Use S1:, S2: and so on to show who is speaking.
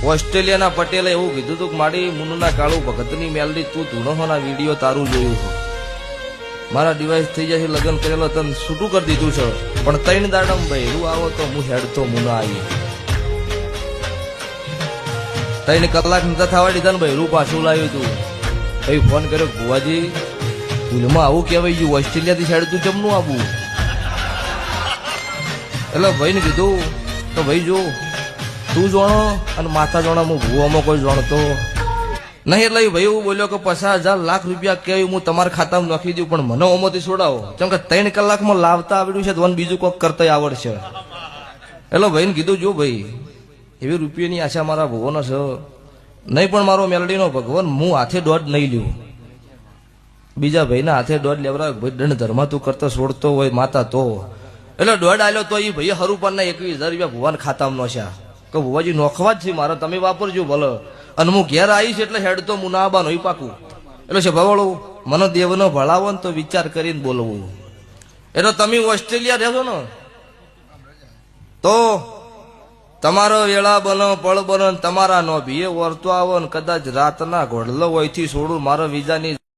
S1: ઓસ્ટ્રેલિયાના પટેલે એવું કીધું હતું કે મારી મુન્ના કાળુ ભગતની મેલડી તું ધૂણોના વિડીયો તારું જોયું છે, મારા ડિવાઇસ થઈ જાય છે, લગ્ન કરેલો તને છૂટું કરી દીધું છે, પણ 3 દાડમ બહેરું આવો તો હું હેડતો મુના આવી 3 કલાક નતા થવા દીધા ને બહેરું પાછું લાવ્યું તું. ભાઈ ફોન કર્યો ભુવાજી ભૂલમાં આવું કહેવાય ગયું, ઓસ્ટ્રેલિયાથી સાઈડ તું જમનું આવું. એટલે ભાઈને કીધું તો ભાઈ જો તું જાણો અને માતા જાણો, હું ભૂવામાં કોઈ જાણતો નહીં. એટલે ભાઈ એવું બોલ્યો કે 50,000 લાખ રૂપિયા કહેવાય હું તમારા ખાતામાં નાખી દઉં, પણ મને ઓમાંથી છોડાવો, કેમ કે 3 કલાકમાં લાવતા આવડ્યું છે તો બીજું કોઈક કરતા આવડશે. એટલે ભાઈને કીધું જો ભાઈ એવી રૂપિયાની આશા મારા ભુવાનો છે નહીં, પણ મારો મેલડીનો ભગવાન હું હાથે દોઢ નહીં લ્યું, બીજા ભાઈના હાથે દોઢ લેવરા. ભાઈ દંડ ધર્મ તું કરતો છોડતો હોય માતા તો. એટલે દોઢ આલ્યો તો એ ભાઈ હરુપાના 21,000 રૂપિયા ભુવાન ખાતામાં નોશ્યા કે ભુવાજી નોખવા જ છે મારે, તમે વાપરજો ભલે. અને હું ઘેર આવીશ એટલે હેડ તો મુનાબા નહીં પાકું. એટલે છે ભવાળું મને દેવનો ભળાવો ને તો વિચાર કરીને બોલવું. એટલે તમે ઓસ્ટ્રેલિયા રહેશો ને તો તમારો વેળા બનો પળ બનો તમારા નો ભીએ વર્તો આવો ને કદાચ રાતના ઘોડલો હોયથી છોડું મારો વિઝાની